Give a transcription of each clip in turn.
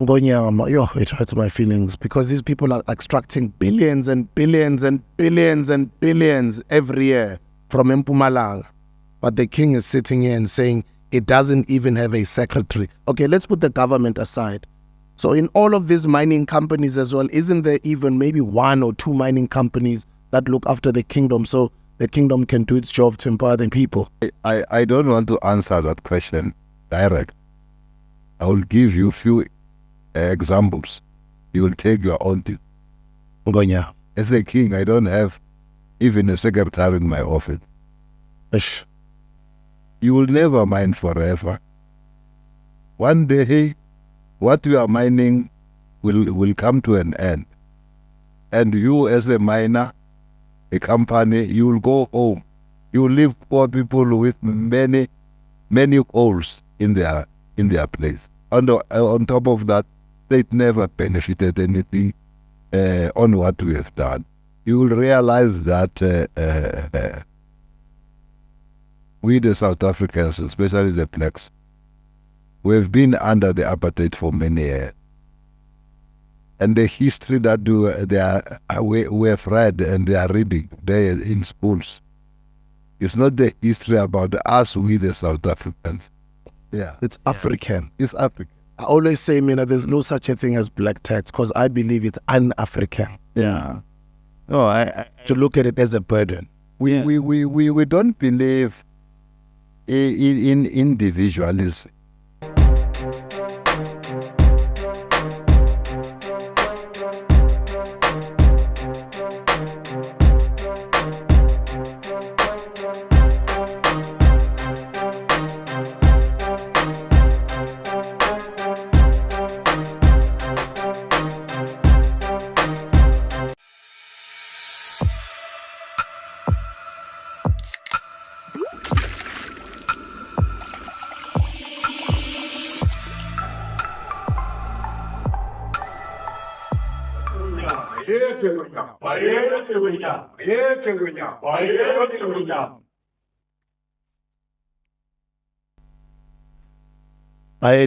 Ingwenyama, it hurts my feelings because these people are extracting billions and billions and billions and billions every year from Mpumalanga. But the king is sitting here and saying it doesn't even have a secretary. Okay, let's put the government aside. So in all of these mining companies as well, isn't there even maybe 1 or 2 mining companies that look after the kingdom so the kingdom can do its job to empower the people? I don't want to answer that question direct. I will give you a few examples. You will take your own. Ingwenyama. As a king, I don't have even a secretary in my office. Ish. You will never mine forever. One day, hey, what you are mining will come to an end. And you as a miner, a company, you will go home. You will leave poor people with many holes in their place. On top of that, they never benefited anything on what we have done. You will realize that we the South Africans, especially the blacks, we have been under the apartheid for many years. And the history that we have read and they are reading there in schools, it's not the history about us, we the South Africans. Yeah, It's African. it's African. I always say, there's no such a thing as black tax because I believe it's un-African. Yeah. No, To look at it as a burden. We don't believe in individualism.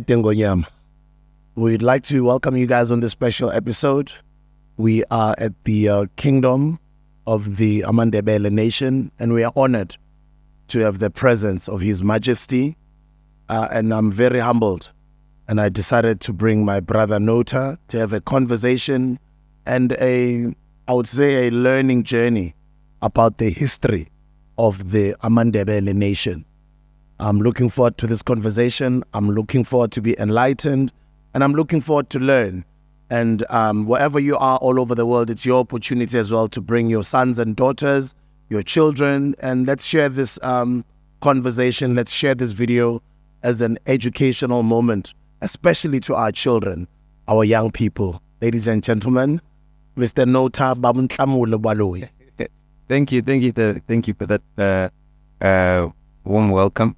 Ingwenyama. We'd like to welcome you guys on this special episode. We are at the kingdom of the Ndebele nation, and we are honored to have the presence of His Majesty. And I'm very humbled. And I decided to bring my brother Nota to have a conversation and I would say a learning journey about the history of the Ndebele nation. I'm looking forward to this conversation. I'm looking forward to be enlightened, and I'm looking forward to learn. And wherever you are all over the world, it's your opportunity as well to bring your sons and daughters, your children, and let's share this conversation. Let's share this video as an educational moment, especially to our children, our young people. Ladies and gentlemen, Mr. Nota Babuntamule Baloyi. thank you for that warm welcome,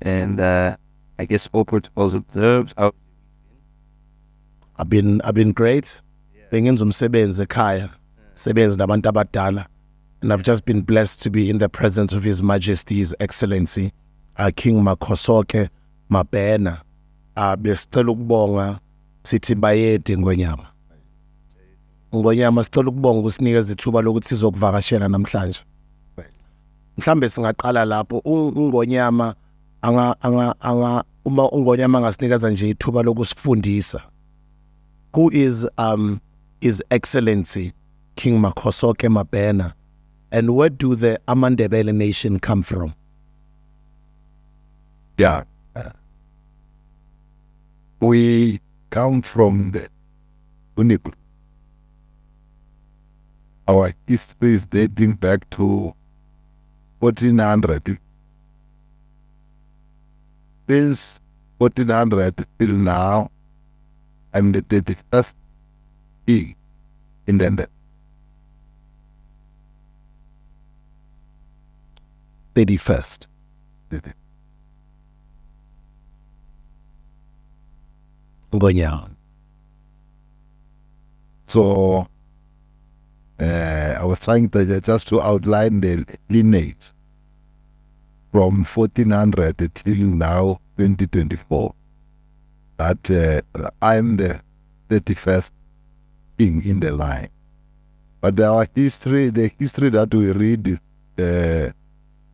and I guess Oprah also observes how I've been great. Bengenza umsebenzi ekhaya, sebenzi nabantu abadala, and I've just been blessed to be in the presence of His Majesty, His Excellency, King Makhosonke, Mabhena. Besicela ukubonga sithi bayede Ingwenyama. Ingwenyama sicela ukubonga ukusinikeza ithuba lokuthi sizokuvakashela namhlanje. Mhlambe singaqala lapho Ingwenyama uma Ingwenyama angasinikeza nje ithuba lokusifundisa. Who is His Excellency King Makhosonke Mabhena, and where do the Ndebele nation come from? Yeah. We come from the Unique. Our history is dating back to 1400. Since 1400 till now, I'm the 31st king in London. 31st. Ingwenyama. So I was trying just to outline the lineage from 1400 till now 2024. That I'm the 31st king in the line. But our history, the history that we read, the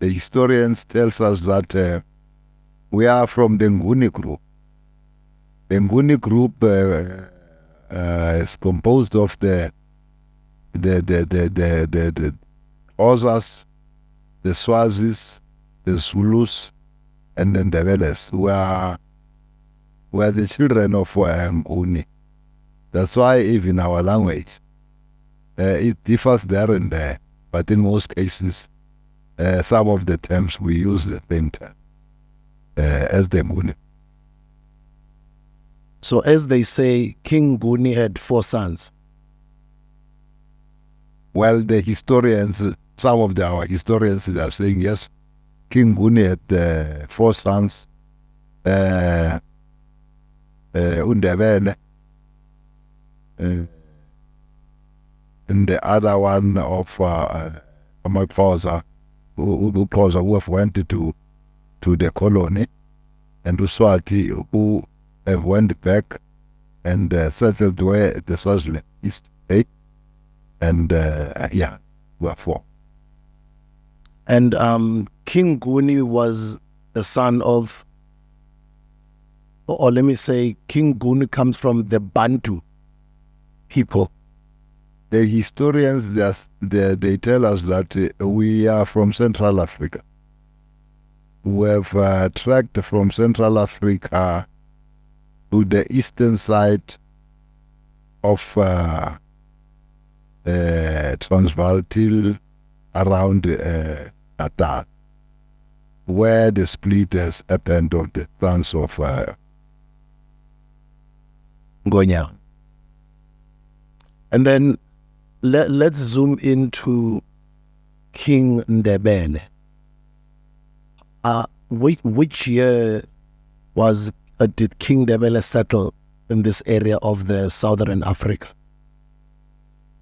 historians tells us that we are from the Nguni group. The Nguni group is composed of the Xhosas, the Swazis, the Zulus, and the Ndebeles. We are the children of Nguni. That's why even our language, it differs there and there, but in most cases, some of the terms we use the same term as the Nguni. So as they say, King Nguni had 4 sons. Well, the historians, some of our historians are saying, yes, King Nguni had 4 sons, Ndebele, and the other one of Makhosonke, who have went to the colony, and Uswati, who have went back and settled where the Swaziland is today. And yeah, we are 4. And King Nguni was the son of, or let me say, King Nguni comes from the Bantu people. The historians, they tell us that we are from Central Africa. We have tracked from Central Africa to the eastern side of Transvaal till around Natal, where the split has happened of the sons of Ingwenyama. And then let's zoom into King Ndebele. Which year did King Ndebele settle in this area of the southern Africa?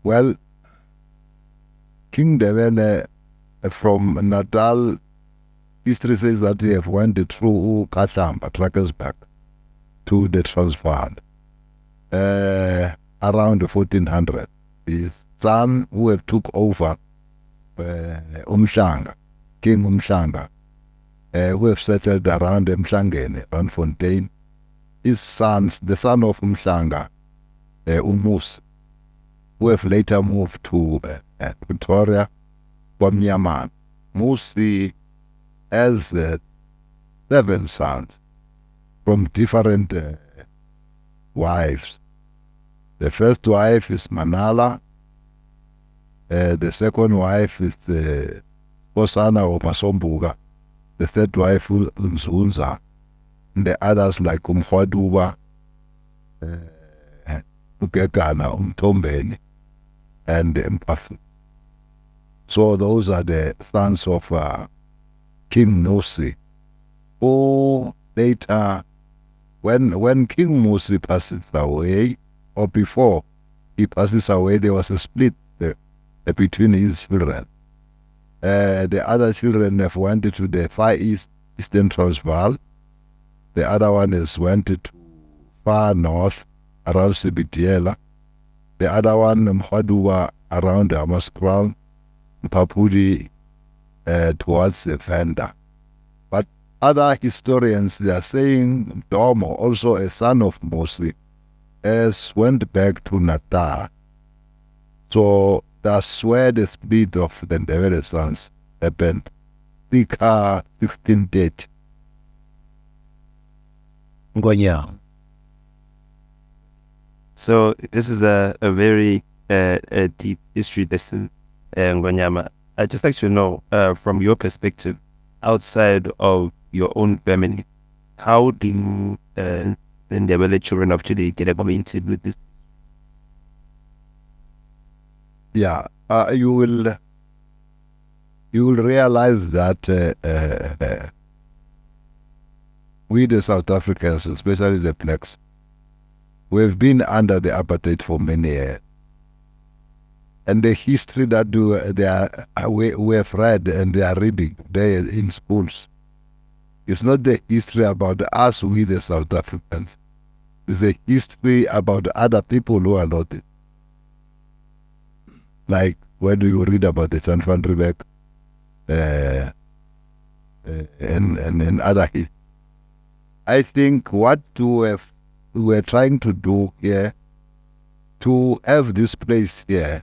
Well, King Ndebele from Natal, history says that he have went through Kahlamba, Drakensberg, to the Transvaal around 1400. His son, who have took over Umhlanga, King Umhlanga, who have settled around Mhlangeni, around Fontaine. His sons, the son of Umhlanga, Umusi, who have later moved to Pretoria, Ingwenyama. Musi has 7 sons from different wives. The first wife is Manala. The second wife is Nkosana or Masombuga. The third wife is Nzunza. And the others like Umkhwaduba, Ukekana, Umtombeni, and Mpafu. So those are the sons of King Nkosi. Or later, when King Nkosi passes away, or before he passes away, there was a split between his children. The other children have went to the far east, eastern Transvaal. The other one has went to far north, around Sibitiela. The other one, Mkhwaduwa, around Amaskral, Mpapudi, towards the Venda. But other historians, they are saying Domo, also a son of Nkosi, has went back to Natal. So that's where the split of the Ndebele sons happened, circa 1630. Ingwenyama. So this is a very deep history lesson, Ingwenyama. I'd just like to know, from your perspective, outside of your own family, how do the Ndebele children of today get acquainted with this? Yeah, you will realize that we the South Africans, especially the blacks, we've been under the apartheid for many years. And the history that we have read and they are reading there in schools, it's not the history about us, we the South Africans. There's a history about other people who are not it. Like when you read about the Jan van Riebeeck and other history. I think what we're trying to do here, to have this place here,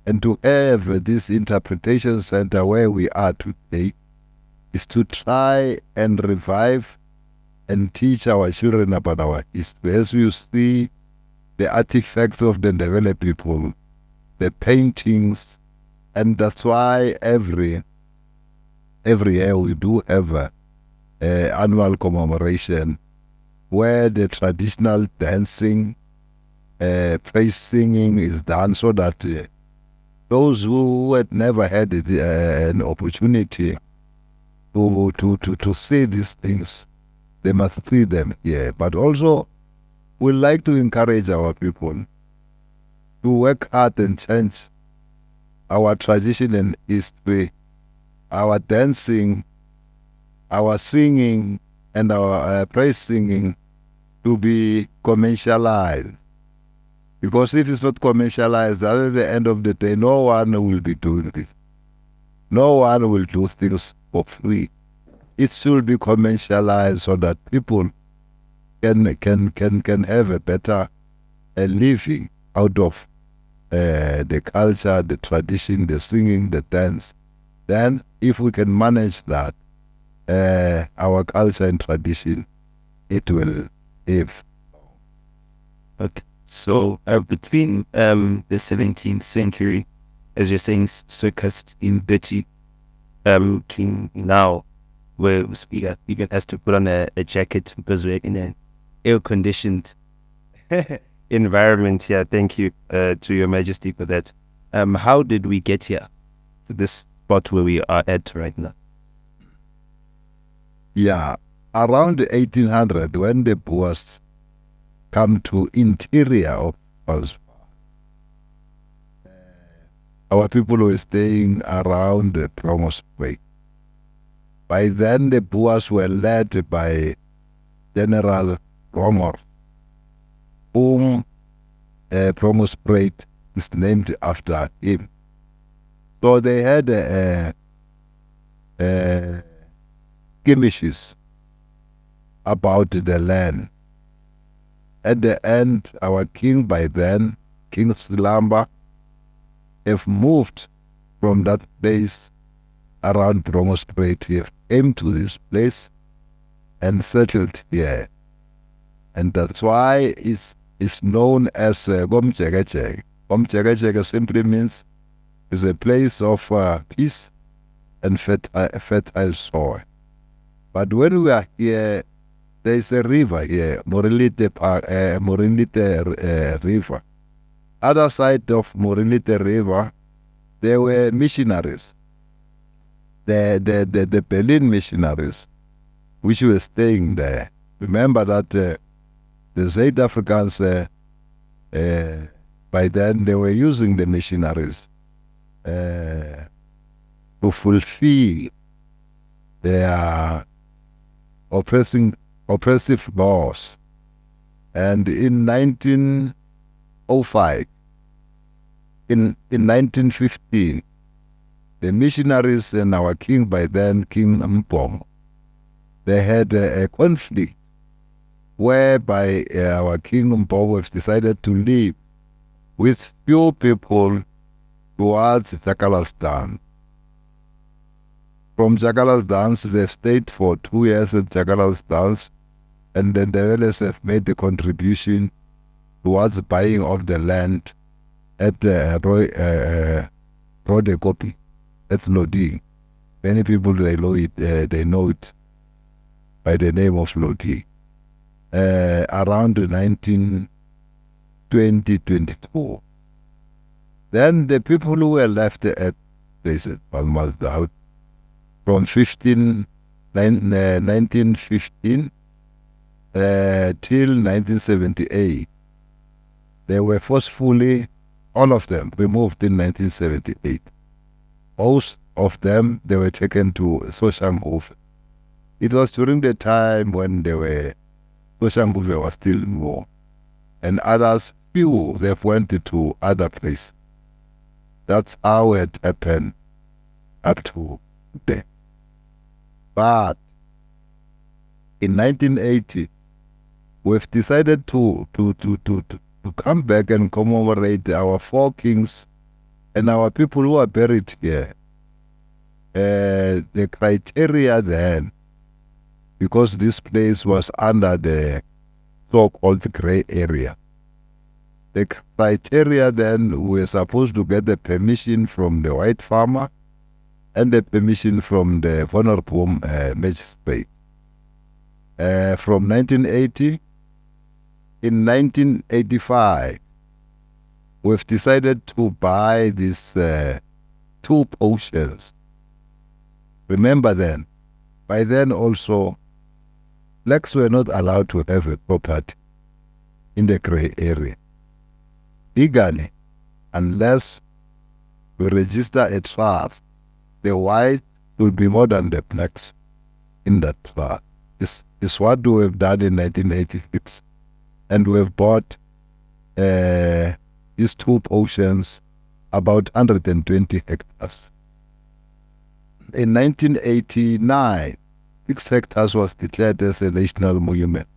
and to have this interpretation center where we are today, is to try and revive and teach our children about our history. As you see, the artifacts of the Ndebele people, the paintings, and that's why every year we do have a annual commemoration where the traditional dancing, praise singing is done, so that those who had never had an opportunity to see these things, they must see them here. But also, we like to encourage our people to work hard and change our tradition and history, our dancing, our singing, and our praise singing to be commercialized. Because if it's not commercialized, at the end of the day, no one will be doing this. No one will do things for free. It should be commercialized so that people can have a better living out of the culture, the tradition, the singing, the dance. Then, if we can manage that, our culture and tradition, it will live. Okay. So between the 17th century, as you're saying, circa 1630, to now, where Speaker has to put on a jacket because we're in an air-conditioned environment here. Thank you to Your Majesty for that. How did we get here, to this spot where we are at right now? Yeah, around 1800, when the Boers come to interior of Transvaal, our people were staying around the Promospreek. By then, the Boers were led by General Romer, whom Promospreek is named after him. So they had skirmishes about the land. At the end, our king by then, King Silamba, have moved from that place around Promospreek. He have came to this place and settled here. And that's why it's known as Gomjegejege. Gomjegejege simply means it's a place of peace and fertile soil. But when we are here, there is a river here, Morilite River. Other side of Morilite River, there were missionaries, the Berlin missionaries, which were staying there. Remember that the South Africans, by then, they were using the missionaries to fulfill their oppressive laws. And in 1905, in 1915, the missionaries and our king by then, King Mpong, they had a conflict whereby our King Mpong was decided to leave with few people towards Jakala's dance. From Jakala's dance, they stayed for 2 years at Jakala's dance, and then the Ndebeles have made the contribution towards buying of the land at Rodekopi, at Lodi. Many people, they know it by the name of Lodi. Around 1920-22. Then the people who were left at Palmasdoubt from 1915 till 1978, they were forcefully, all of them, removed in 1978. Most of them, they were taken to Soshanhof. It was during the time when they were Soshanguve was still in war. And others, few, they went to other places. That's how it happened up to today. But in 1980, we've decided to come back and commemorate our four kings and our people who are buried here. The criteria then, because this place was under the so-called gray area, the criteria then, we're supposed to get the permission from the white farmer and the permission from the vulnerable magistrate. From 1980, in 1985, we've decided to buy these 2 portions. Remember then, by then also, blacks were not allowed to have a property in the gray area legally, unless we register a trust. The whites will be more than the blacks in that trust. This is what we have done in 1986. And we have bought these 2 portions, about 120 hectares. In 1989, 6 hectares was declared as a national monument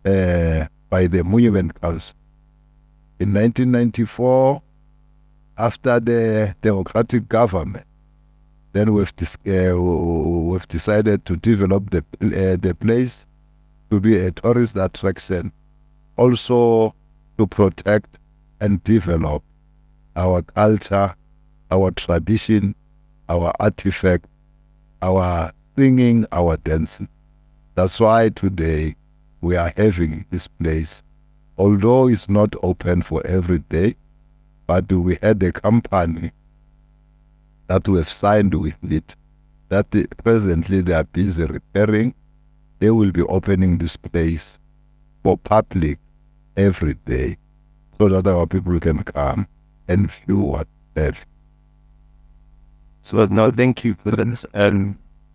by the Monument Council. In 1994, after the democratic government, then we've decided to develop the place to be a tourist attraction, also to protect and develop our culture, our tradition, our artifacts, our singing, our dancing. That's why today we are having this place. Although it's not open for every day, but we had a company that we have signed with it, that presently they are busy repairing. They will be opening this place for public every day, so that our people can come and view what they have. So no, thank you for that,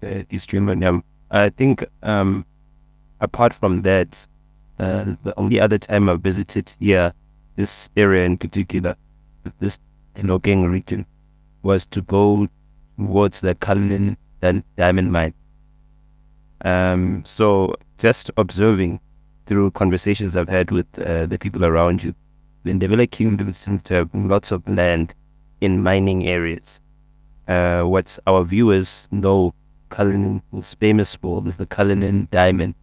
Ingwenyama. I think apart from that, the only other time I visited here, this area in particular, this Inokeng region, was to go towards the Cullinan diamond mine. So just observing through conversations I've had with the people around you, the Ndebele Kingdom seems to have lots of land in mining areas. What our viewers know Cullinan is famous for is the Cullinan diamond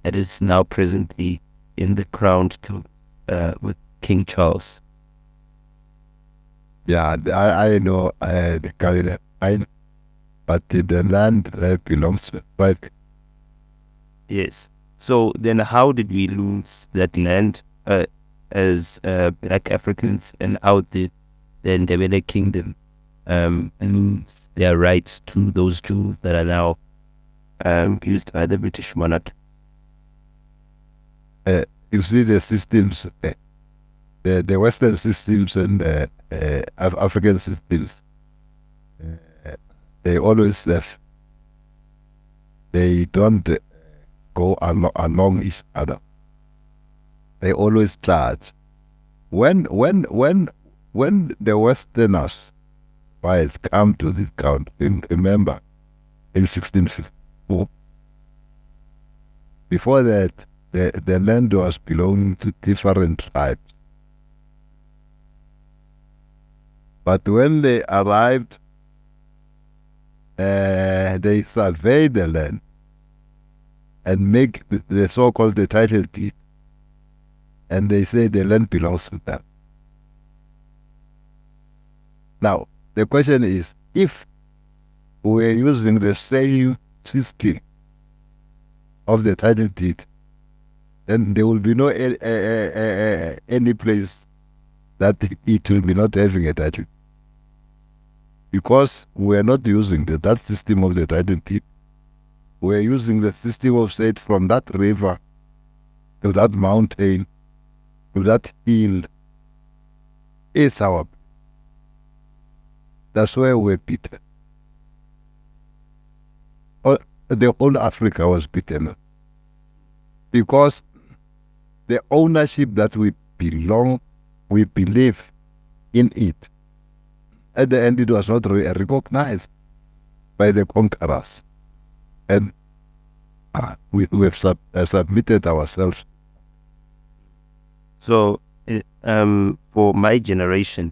that is now presently in the crown with King Charles. Yeah, I know the Cullinan mine, but the land belongs to private. Yes. So then how did we lose that land as Black Africans, and how did the Ndebele Kingdom lose their rights to those jewels that are now used by the British monarch? You see the systems, the Western systems and African systems, they always they don't go along each other. They always clash. When the Westerners whites come to this country, remember, in 1654, before that, the land was belonging to different tribes. But when they arrived, they surveyed the land and make the so-called the title deed, and they say the land belongs to them. Now, the question is, if we're using the same system of the title deed, then there will be no any place that it will be not having a title. Because we are not using that system of the title deed. We are using the system of, say, from that river to that mountain to that hill. It's our. That's where we're beaten. The whole Africa was beaten. Because the ownership that we believe in it. At the end, it was not recognized by the conquerors. And we have submitted ourselves. So, for my generation,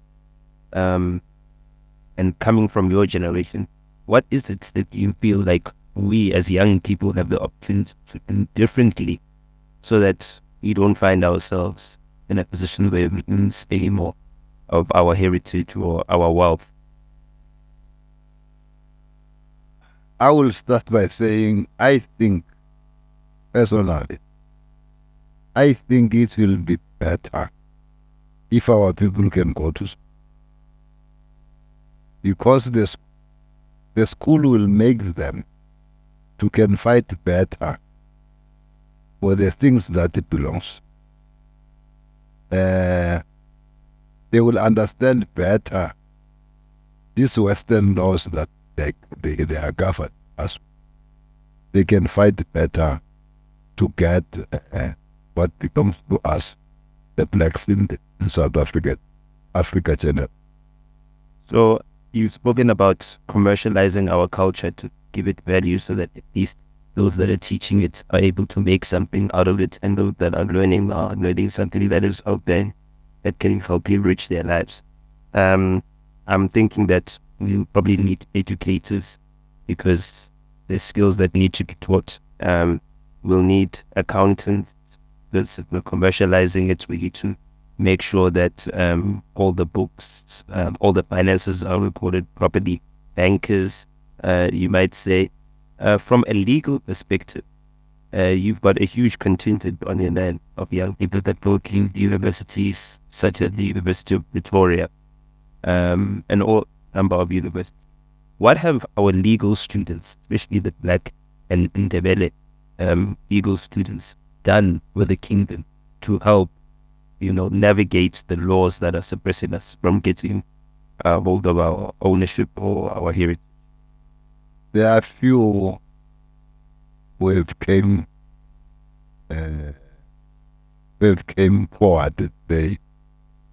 and coming from your generation, what is it that you feel like we as young people have the opportunity to do differently so that we don't find ourselves in a position where we lose any more of our heritage or our wealth? I will start by saying, I think, personally, I think it will be better if our people can go to school. Because the school will make them to can fight better for the things that it belongs. They will understand better these Western laws that they are governed as. They can fight better to get what belongs to us, the blacks in South Africa, Africa general. So you've spoken about commercializing our culture to give it value so that at least those that are teaching it are able to make something out of it, and those that are learning something that is out there that can help enrich their lives. I'm thinking that we'll probably need educators because there's skills that need to be taught. We'll need accountants because we're commercializing it. We need to make sure that all the books, all the finances are recorded properly. Bankers, you might say. From a legal perspective, you've got a huge contingent on your land of young people that go to universities such as the University of Pretoria, and all number of universities. What have our legal students, especially the Black and Ndebele legal students, done with the kingdom to help, navigate the laws that are suppressing us from getting hold of our ownership or our heritage? There are few who came forward.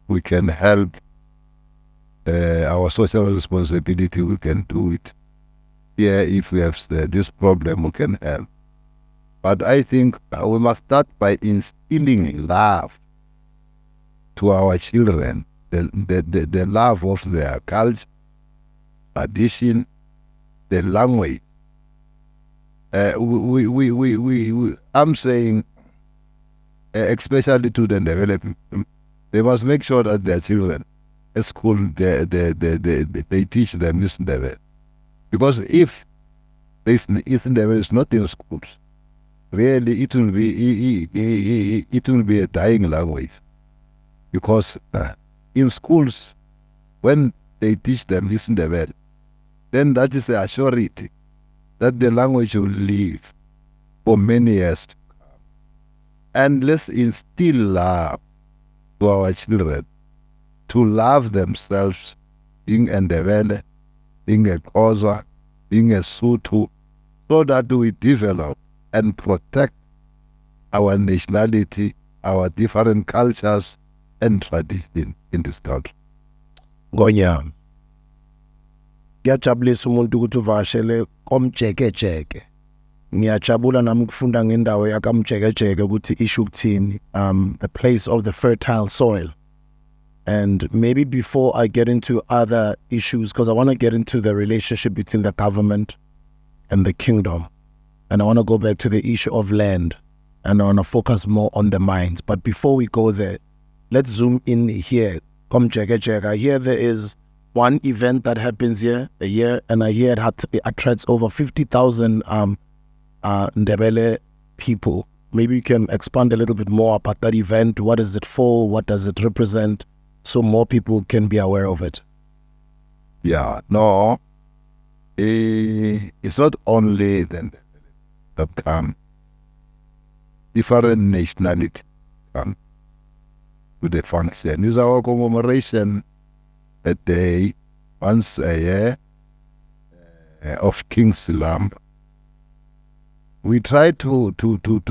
We can help. Our social responsibility, we can do it. Yeah, if we have this problem, we can help. But I think we must start by instilling love to our children, the love of their culture, tradition, the language. I'm saying, especially to the developing, they must make sure that their children at school they teach them this Ndebele. Because if this Ndebele is not in schools, really it will be a dying language. Because in schools, when they teach them this Ndebele, then that is a surety that the language will live for many years to come. And let's instill love to our children, to love themselves, being a Ndebele, being a Xhosa, being a Sotho, so that we develop and protect our nationality, our different cultures and tradition in this country. Ngonyama, ngiyajabulisa umuntu ukuthi uvashele komjekejeke. Ngiyajabula nami ukufunda ngendawo yakamjekejeke ukuthi isho ukuthini, the place of the fertile soil. And maybe before I get into other issues, because I want to get into the relationship between the government and the kingdom, and I want to go back to the issue of land, and I want to focus more on the mines. But before we go there, let's zoom in here. Komjekejeke. Here there is one event that happens here a year, and I hear it attracts over 50,000 Ndebele people. Maybe you can expand a little bit more about that event. What is it for? What does it represent? So more people can be aware of it. Yeah, no, it's not only the that come. Different nationality come to the function. It's our commemoration a day, once a year, of King's Lamb. We try to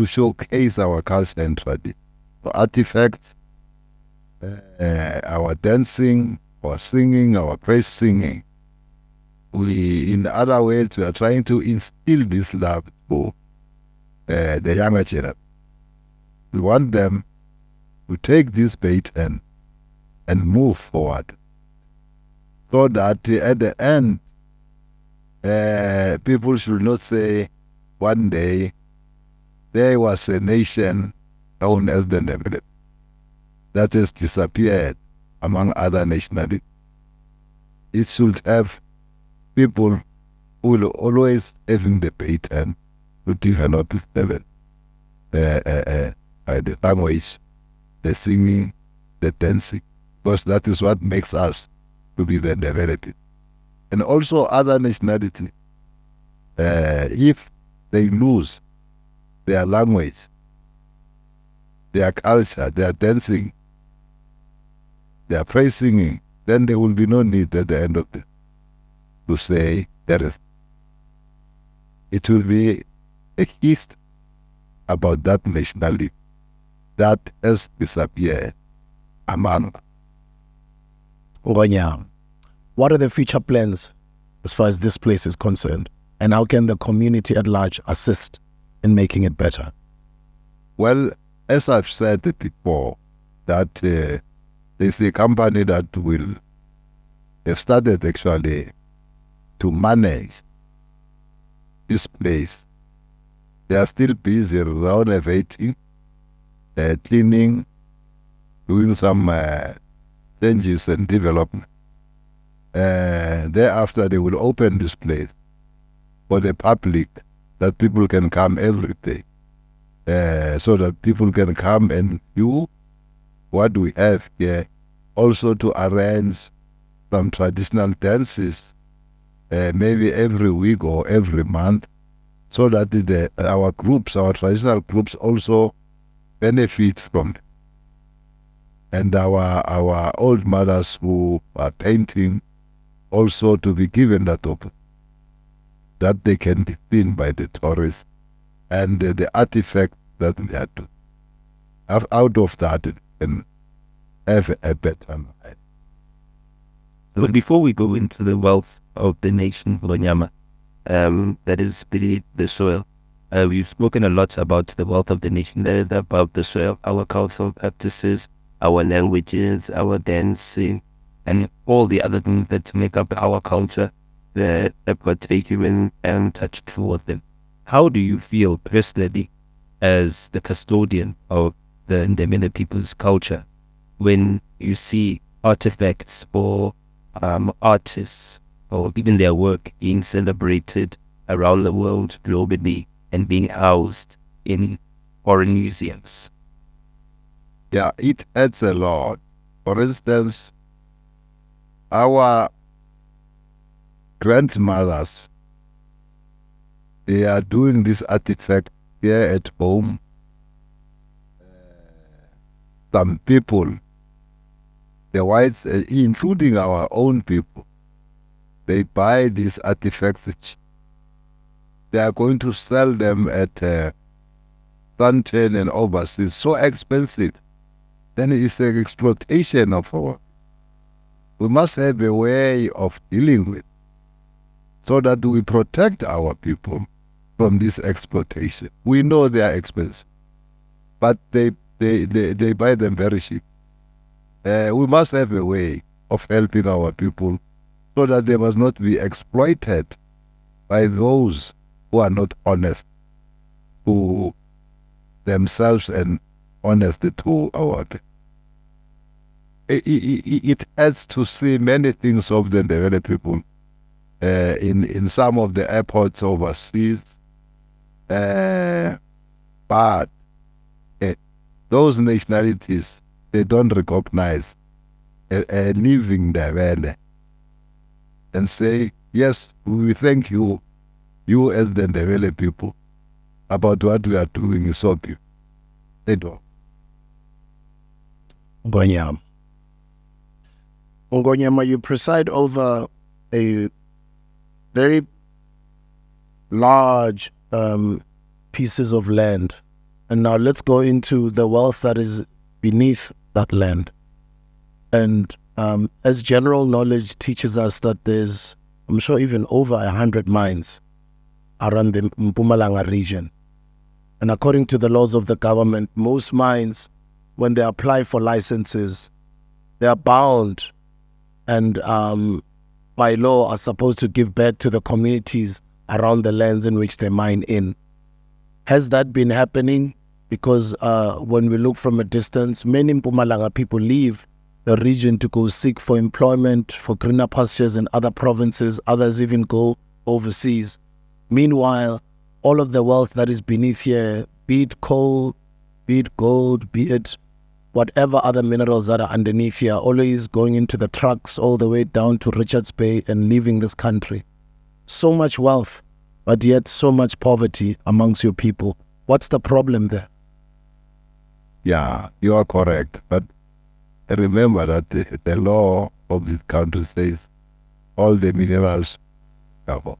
showcase our culture and tradition. artifacts, our dancing, our singing, our praise singing. In other words, we are trying to instill this love for the younger generation. We want them to take this baton and move forward, so that at the end, people should not say one day there was a nation known as the Ndebele that has disappeared among other nationalities. It should have people who will always having the baton to develop the language, the singing, the dancing, because that is what makes us to be the Ndebele. And also other nationalities, if they lose their language, their culture, their dancing, their praise singing, then there will be no need at the end of it to say there is. It will be a history about that nationality that has disappeared among. Ingwenyama, what are the future plans as far as this place is concerned? And how can the community at large assist in making it better? Well, as I've said before, that there's a company that will have started actually to manage this place. They are still busy renovating, cleaning, doing some changes and development. Thereafter, they will open this place for the public, that people can come every day, so that people can come and view what we have here. Also to arrange some traditional dances, maybe every week or every month, so that our groups, our traditional groups, also benefit from it. And our old mothers who are painting, also to be given that opportunity, that they can be seen by the tourists, and the artifacts that they are doing. Out of that, it can have a better life. But before we go into the wealth of the nation, Ingwenyama, that is the soil, we've spoken a lot about the wealth of the nation, that is about the soil, our cultural practices, our languages, our dancing, and all the other things that make up our culture that partake you and touch towards them. How do you feel personally as the custodian of the Ndebele people's culture when you see artifacts or artists or even their work being celebrated around the world globally and being housed in foreign museums? Yeah, it adds a lot. For instance, our grandmothers, they are doing this artifact here at home. Some people, the whites, including our own people, they buy these artifacts. They are going to sell them at Plantain and overseas, so expensive. Then it's an exploitation of our. We must have a way of dealing with, so that we protect our people from this exploitation. We know they are expensive, but they buy them very cheap. We must have a way of helping our people, so that they must not be exploited by those who are not honest to themselves and honest to our people. It adds to see many things of the Ndebele people in some of the airports overseas. But those nationalities, they don't recognize a living Ndebele and say, yes, we thank you, you as the Ndebele people, about what we are doing is so beautiful. They don't. Ingwenyama, you preside over a very large pieces of land. And now let's go into the wealth that is beneath that land. And as general knowledge teaches us that there's, I'm sure, even over 100 mines around the Mpumalanga region. And according to the laws of the government, most mines, when they apply for licenses, they are bound and by law are supposed to give back to the communities around the lands in which they mine in. Has that been happening? Because when we look from a distance, many Mpumalanga people leave the region to go seek for employment, for greener pastures in other provinces. Others even go overseas. Meanwhile, all of the wealth that is beneath here, be it coal, be it gold, be it whatever other minerals that are underneath here, always going into the trucks all the way down to Richards Bay and leaving this country. So much wealth, but yet so much poverty amongst your people. What's the problem there? Yeah, you are correct. But remember that the law of this country says all the minerals cover,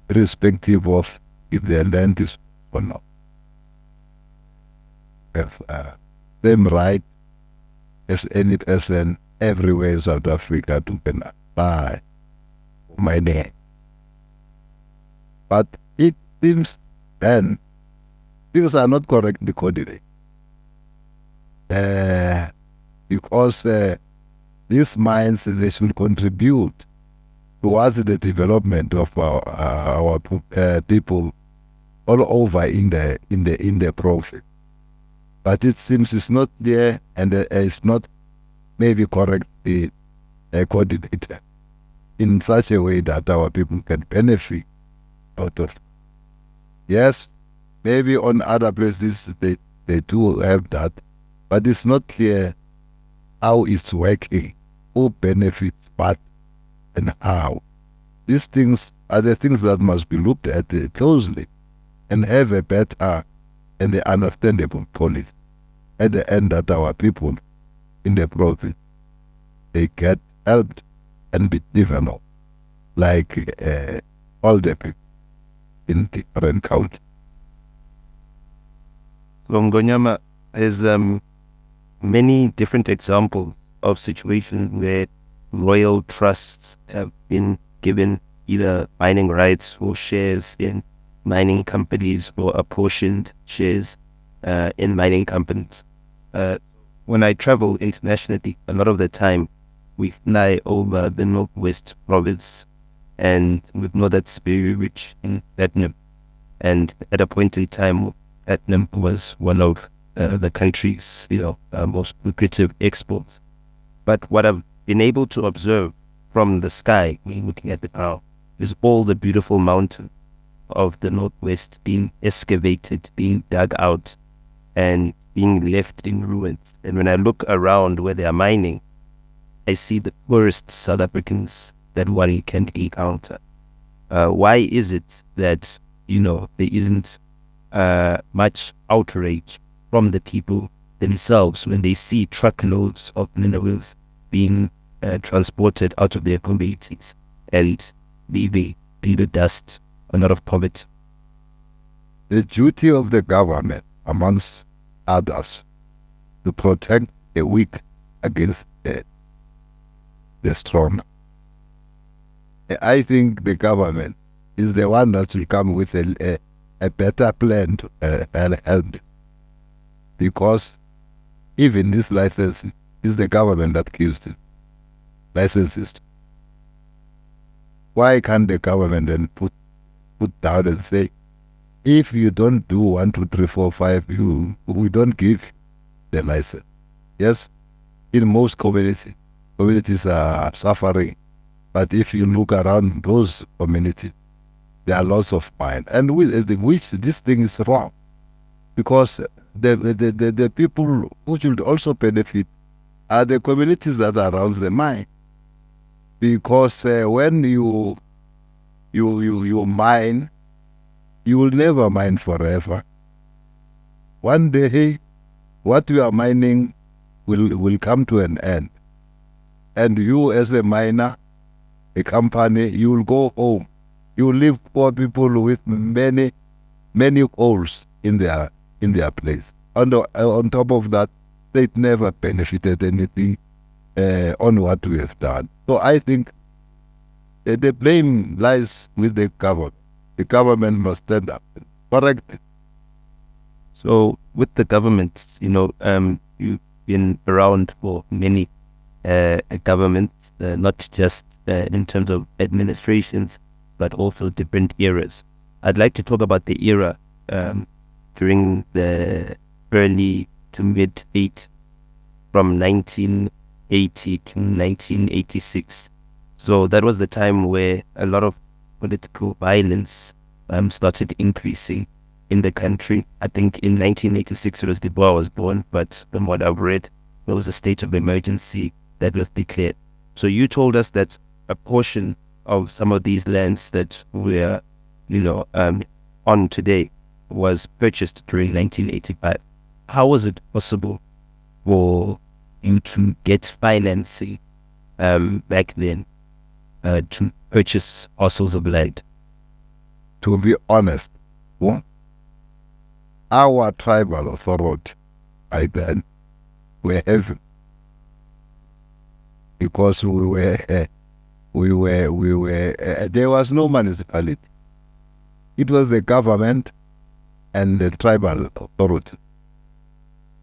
irrespective of if the land is or not. Have same right as any person everywhere in South Africa to can apply for my name. But it seems then things are not correctly coordinated. Because these mines, they should contribute towards the development of our people all over in the province. But it seems it's not there, and it's not maybe correctly coordinated in such a way that our people can benefit out of. Yes, maybe on other places they do have that, but it's not clear how it's working, who benefits what, and how. These things are the things that must be looked at closely and have a better and the understandable policy. At the end, that our people in the province, they get helped and be developed like all the people in different countries. So Ingwenyama has many different examples of situations where royal trusts have been given either mining rights or shares in mining companies or apportioned shares in mining companies. When I travel internationally, a lot of the time we fly over the Northwest province, and we know that's very rich in platinum. And at a point in time, platinum was one of the country's most lucrative exports. But what I've been able to observe from the sky, when looking at it now, is all the beautiful mountains of the Northwest being excavated, being dug out, and being left in ruins. And when I look around where they are mining, I see the poorest South Africans that one can encounter. Why is it that, there isn't much outrage from the people themselves when they see truckloads of minerals being transported out of their communities and leaving the dust, a lot of poverty? The duty of the government, amongst others, to protect the weak against the strong. I think the government is the one that will come with a better plan to help, because even this license is the government that gives it licenses. Why can't the government then put down and say, if you don't do 1, 2, 3, 4, 5, we don't give the license? Yes, in most communities are suffering. But if you look around those communities, there are lots of mine, and which this thing is wrong, because the people who should also benefit are the communities that are around the mine. Because when you mine, you will never mine forever. One day, what you are mining will come to an end, and you as a miner, a company, you will go home. You will leave poor people with many holes in their place. on top of that, state never benefited anything on what we have done. So I think the blame lies with the government. The government must stand up and correct it. So with the government, you've been around for many governments, not just in terms of administrations, but also different eras. I'd like to talk about the era during the early to mid 80s, from 1980 to 1986. So that was the time where a lot of political violence started increasing in the country. I think in 1986 it was the boy was born, but from what I've read, there was a state of emergency that was declared. So you told us that a portion of some of these lands that we're, on today was purchased during 1985. How was it possible for you to get financing back then to purchase parcels of land? To be honest, our tribal authority by then were heavy, because there was no municipality. It was the government and the tribal authority.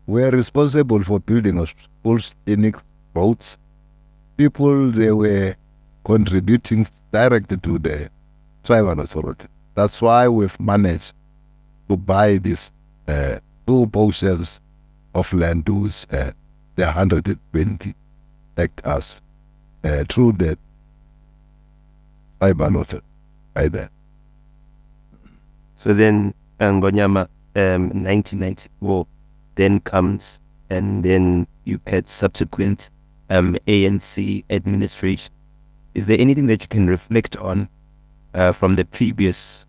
We were responsible for building of schools, clinics, roads. People, they were contributing directly to the tribal authority. That's why we've managed to buy these 2 portions of land, those the 120 hectares through the tribal authority by then. So then Ingwenyama, 1994 then comes, and then you had subsequent ANC administration. Is there anything that you can reflect on from the previous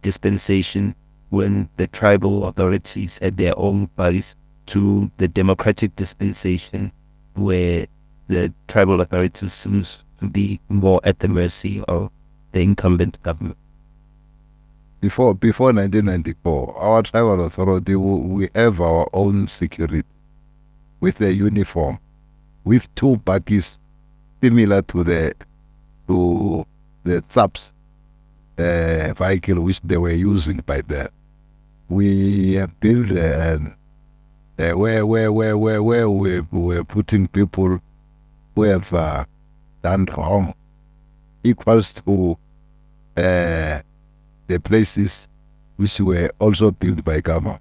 dispensation, when the tribal authorities had their own bodies, to the democratic dispensation where the tribal authorities seems to be more at the mercy of the incumbent government? Before 1994, our tribal authority, we have our own security with a uniform, with 2 bakkies similar to the SAPS vehicle which they were using by then. We have built where we were putting people who have done wrong, equals to the places which were also built by government.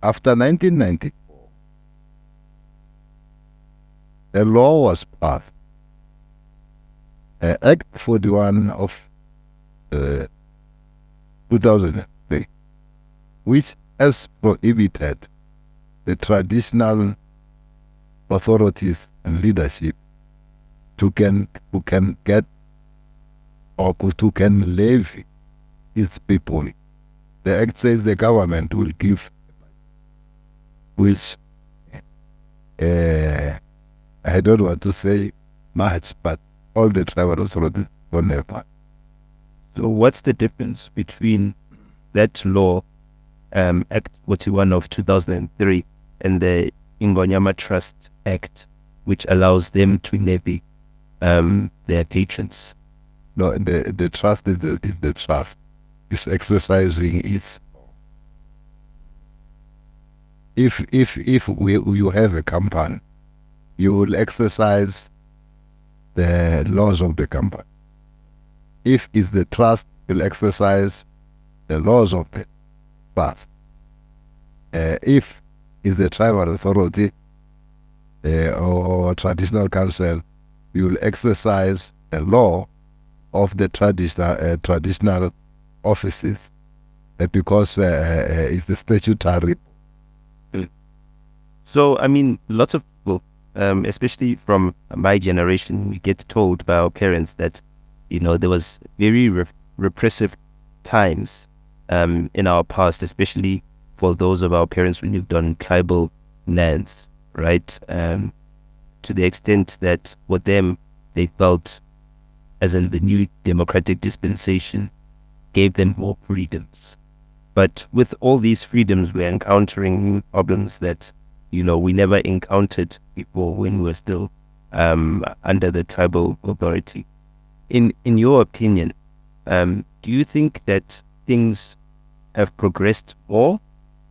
After 1994, a law was passed, Act 41 of 2003, which has prohibited the traditional authorities and leadership who can get or who can levy its people. The act says the government will give, which I don't want to say much, but all the tribal authorities don't have one. So what's the difference between that law, Act 41 of 2003, and the Ingwenyama Trust Act, which allows them to levy their patrons? No, the trust is the trust. It's exercising its. If you have a company, you will exercise the laws of the company. If it's the trust, you'll exercise the laws of the trust. If it's the tribal authority or traditional council, you'll exercise the law of the traditional offices, because it's the statutory. So, I mean, lots of people, especially from my generation, we get told by our parents that, there was very repressive times in our past, especially for those of our parents who lived on tribal lands, right? To the extent that for them, they felt, as in the new democratic dispensation, gave them more freedoms. But with all these freedoms, we're encountering new problems that, we never encountered before when we were still under the tribal authority. In your opinion, do you think that things have progressed more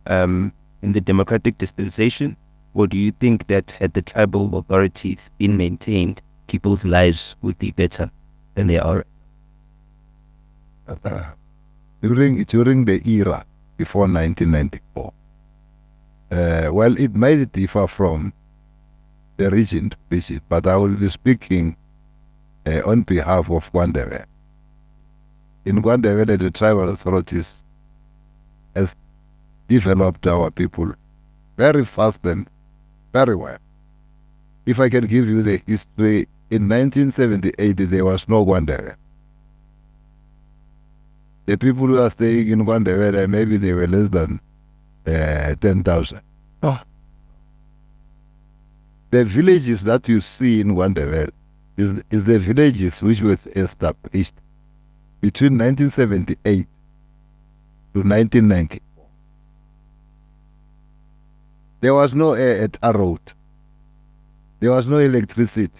in the democratic dispensation, or do you think that had the tribal authorities been maintained, people's lives would be better than they are? During the era before 1994, well, it might differ from the region to region, but I will be speaking on behalf of Ndebele. In Ndebele, the tribal authorities has developed our people very fast and very well. If I can give you the history, in 1978 there was no Ndebele. The people who are staying in Ndebele, maybe they were less than 10,000. Oh. The villages that you see in Ndebele is the villages which were established between 1978 to 1994. There was no air at a road. There was no electricity.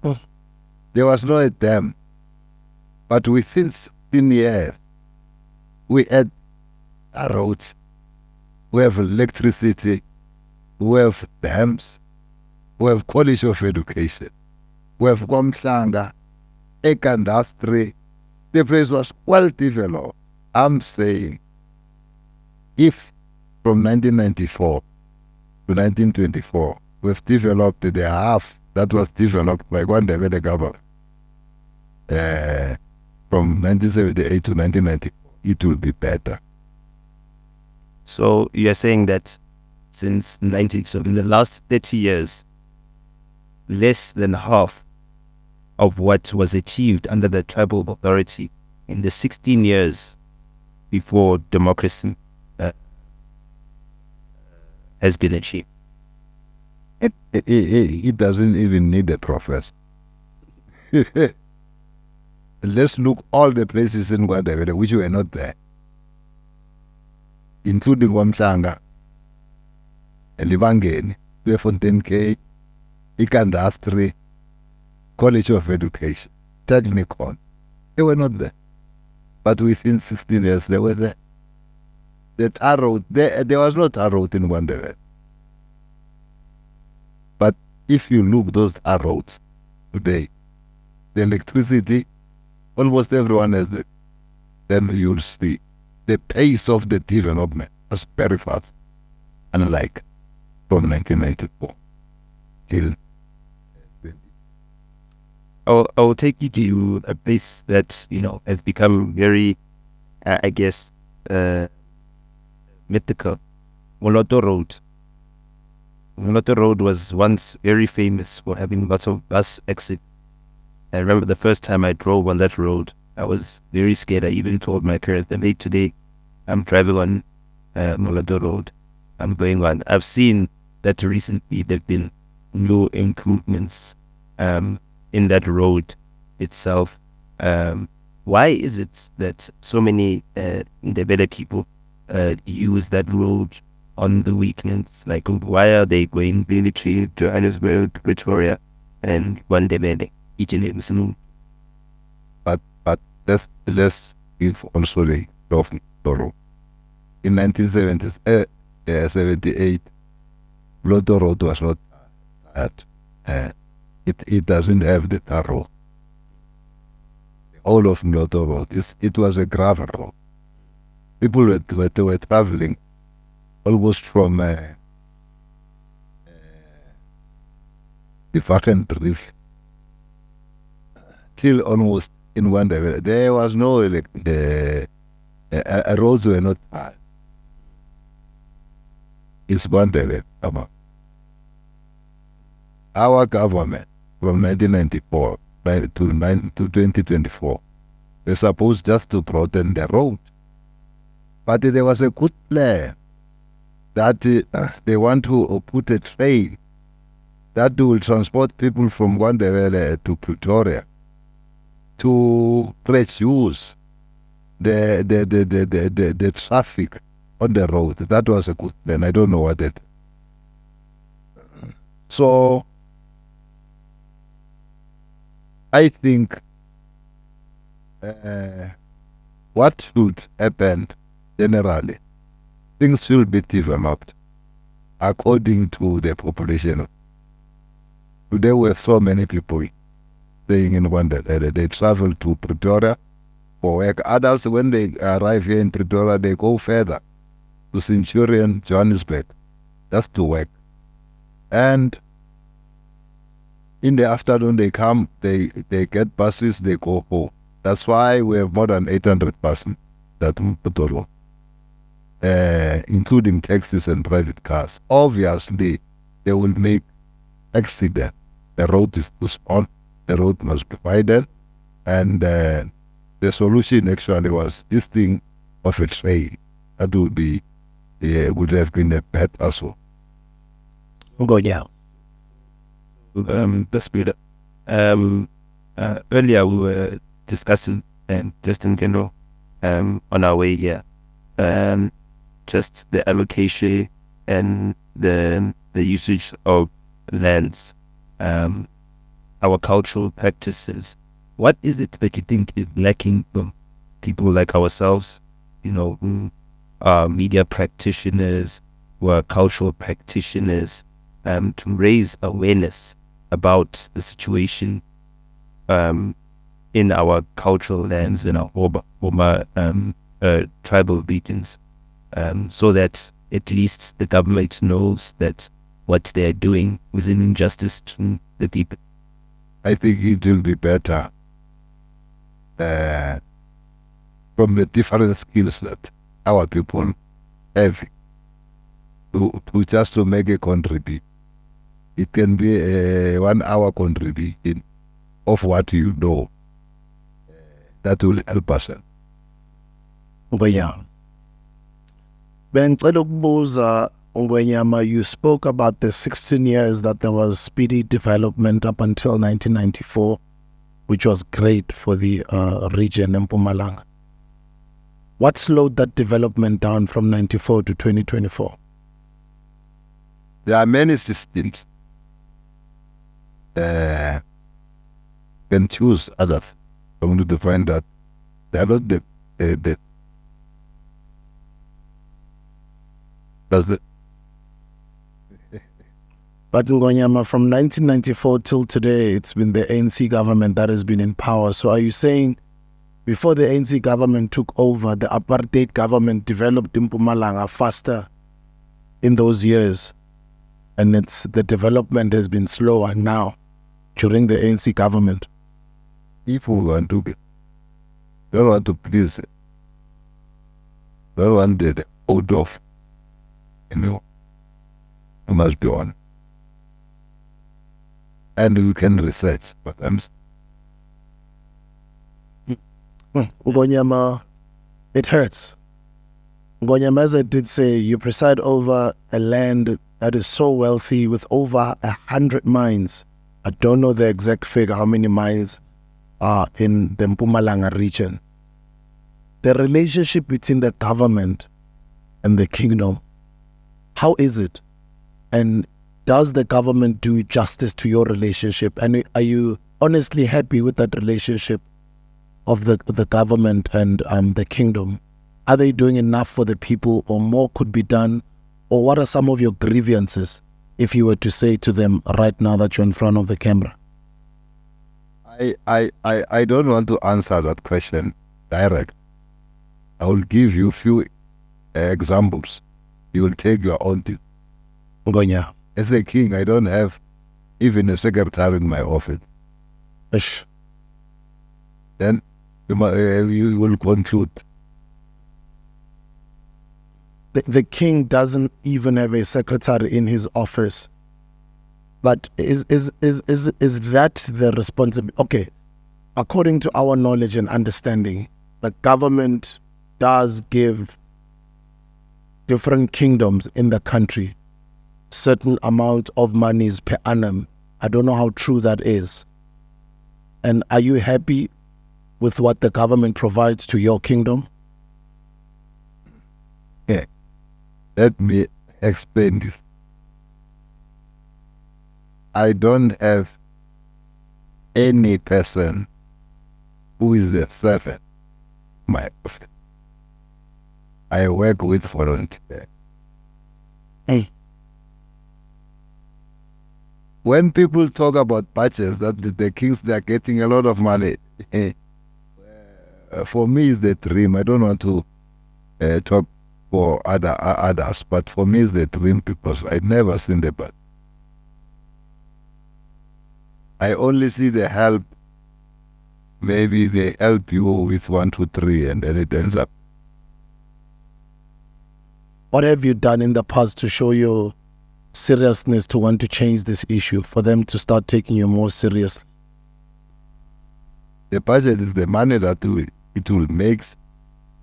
Oh. There was no dam. But within 16 years, we had a road. We have electricity. We have dams. We have college of education. We have Mpumalanga, egg industry. The place was well developed. I'm saying, if from 1994 to 1924, we've developed the half that was developed by Ndebele government, from 1978 to 1994, it will be better. So you're saying that so in the last 30 years, less than half of what was achieved under the tribal authority in the 16 years before democracy has been achieved. It doesn't even need a professor. Let's look all the places in Ndebele which were not there, including Mpumalanga, Libangeni, Fontaine K, Ikandastri, College of Education, Technical. They were not there. But within 16 years, they were there. The tar road, there was no tar road in Ndebele. But if you look those tar roads today, the electricity, almost everyone has it. Then you'll see the pace of the development was very fast, unlike from 1994 till I will take you to a place that, has become very, mythical. Moloto Road. Moloto Road was once very famous for having lots of bus exits. I remember the first time I drove on that road, I was very scared. I even told my parents that, hey, today I'm driving on Moloto Road. I'm going on. I've seen that recently there have been new improvements in that road itself. Why is it that so many Ndebele people use that road on the weekends? Like, why are they going military, Johannesburg, Pretoria, and Ndebele each and every single? But let's give also the of Toro. In 1978, Moloto Road was not that. It doesn't have the tar road. All of Moloto Road, it was a gravel road. People were traveling almost from the Vacant Reef till almost in Ndebele. There was no roads were not hard. It's Ndebele, come on. Our government from 1994 to 2024 were supposed just to broaden the road. But there was a good plan that they want to put a train that will transport people from Ndebele to Pretoria to reduce the traffic on the road. That was a good plan. I don't know what it. So I think what should happen generally, things should be developed according to the population. Today we have so many people staying in Ndebele. They travel to Pretoria for work. Others, when they arrive here in Pretoria, they go further to Centurion, Johannesburg, just to work. And in the afternoon they come, they get buses, they go home. That's why we have more than 800 buses that Pretoria, including taxis and private cars. Obviously, they will make accident. The road is too small. The road must be widened. And the solution actually was this thing of a train. That would be, would have been a better so. Ingwenyama. That's good. Earlier we were discussing, and just in general, on our way here, just the allocation and the usage of lands, our cultural practices. What is it that you think is lacking from people like ourselves, who are media practitioners, who are cultural practitioners, to raise awareness about the situation in our cultural lands, in our tribal regions, so that at least the government knows that what they are doing is an injustice to the people? I think it will be better from the different skills that our people have to just to make a contribution. It can be a 1 hour contribution of what you know. That will help us. Ingwenyama. Bengicela ukubuza, Ingwenyama, you spoke about the 16 years that there was speedy development up until 1994, which was great for the region in Mpumalanga. What slowed that development down from 94 to 2024? There are many systems. Can choose others. Only to find that they are not the does it. But Ingwenyama, from 1994 till today, it's been the ANC government that has been in power. So are you saying before the ANC government took over, the apartheid government developed Mpumalanga faster in those years, and the development has been slower now during the ANC government? If we want to don't want to please, don't want the out of, you must be on. And we can research, but I'm Ingwenyama, it hurts. Ingwenyama, as I did say, you preside over a land that is so wealthy with over 100 mines. I don't know the exact figure, how many mines are in the Mpumalanga region. The relationship between the government and the kingdom, how is it? And does the government do justice to your relationship? And are you honestly happy with that relationship of the government and the kingdom? Are they doing enough for the people, or more could be done? Or what are some of your grievances, if you were to say to them right now that you're in front of the camera? I don't want to answer that question direct. I will give you a few examples. You will take your own. Ingwenyama. As a king, I don't have even a secretary in my office. Ish. Then you will conclude. The king doesn't even have a secretary in his office. But is that the responsibility? Okay, according to our knowledge and understanding, the government does give different kingdoms in the country certain amount of monies per annum. I don't know how true that is. And are you happy with what the government provides to your kingdom? Yeah. Let me explain this. I don't have any person who is the servant in my office. I work with volunteers. Hey. When people talk about budgets, that the kings, they are getting a lot of money. For me, it's the dream. I don't want to talk for others, but for me, it's the dream because I never seen the budget. I only see the help. Maybe they help you with 1, 2, 3, and then it ends up. What have you done in the past to show your seriousness to want to change this issue, for them to start taking you more seriously? The budget is the money that it will make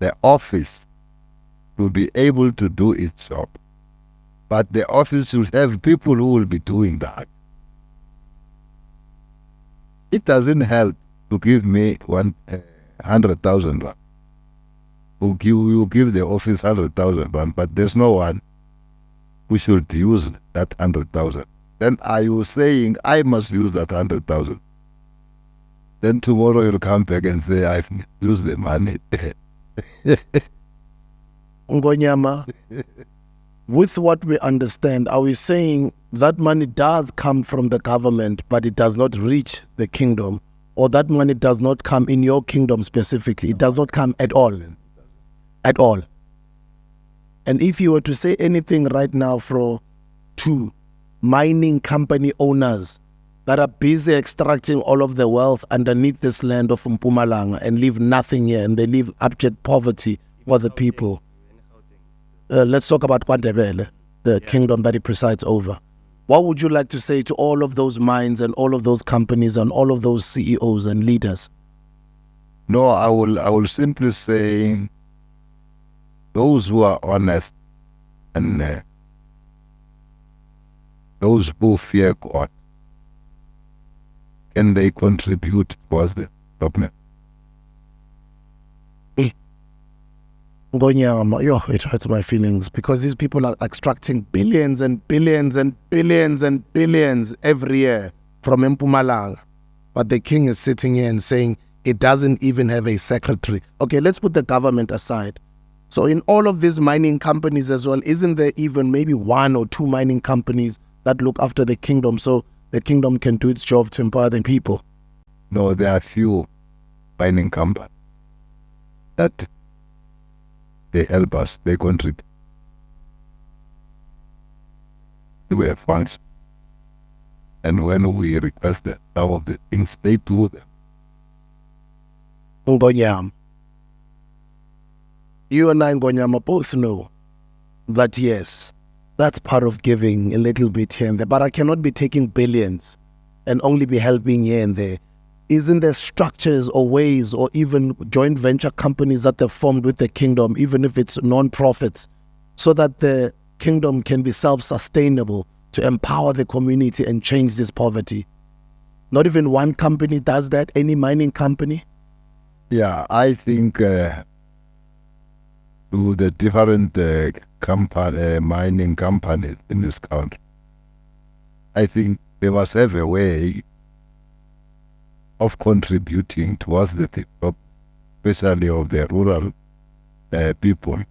the office to be able to do its job. But the office should have people who will be doing that. It doesn't help to give me 100,000 rand. You give the office 100,000 rand, but there's no one who should use that 100,000. Then are you saying I must use that 100,000? Then tomorrow you'll come back and say I've used the money. Ingwenyama, with what we understand, are we saying that money does come from the government, but it does not reach the kingdom? Or that money does not come in your kingdom specifically? It does not come at all? At all? And if you were to say anything right now to mining company owners that are busy extracting all of the wealth underneath this land of Mpumalanga and leave nothing here, and they leave abject poverty for the people. Let's talk about Ndebele, the kingdom that he presides over. What would you like to say to all of those mines and all of those companies and all of those CEOs and leaders? No, I will simply say those who are honest and those who fear God, can they contribute towards the government? Ngonyama, it hurts my feelings, because these people are extracting billions and billions and billions and billions every year from Mpumalanga. But the king is sitting here and saying it doesn't even have a secretary. Okay, let's put the government aside. So in all of these mining companies as well, isn't there even maybe 1 or 2 mining companies that look after the kingdom, so the kingdom can do its job to empower the people? No, there are few mining companies that they help us, they contribute. We have funds. And when we request that, some of the things, they do them. Ingwenyama, you and I, Ingwenyama, both know that yes, that's part of giving a little bit here and there, but I cannot be taking billions and only be helping here and there. Isn't there structures or ways or even joint venture companies that they've formed with the kingdom, even if it's non-profits, so that the kingdom can be self-sustainable to empower the community and change this poverty? Not even one company does that, any mining company? Yeah, I think to the different mining companies in this country, I think they must have a way of contributing towards the development, especially of the rural people,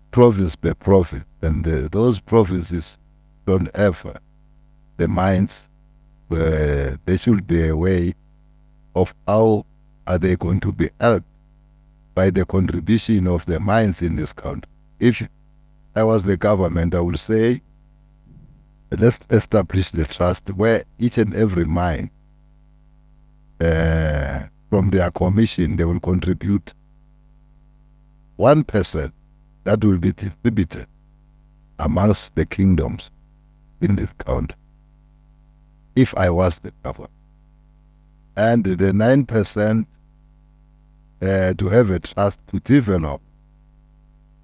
province by province. And those provinces don't have the mines. There should be a way of how are they going to be helped by the contribution of the mines in this country. If I was the government, I would say, let's establish the trust where each and every mine, from their commission, they will contribute 1% that will be distributed amongst the kingdoms in this country, if I was the government. And the 9% to have a trust to develop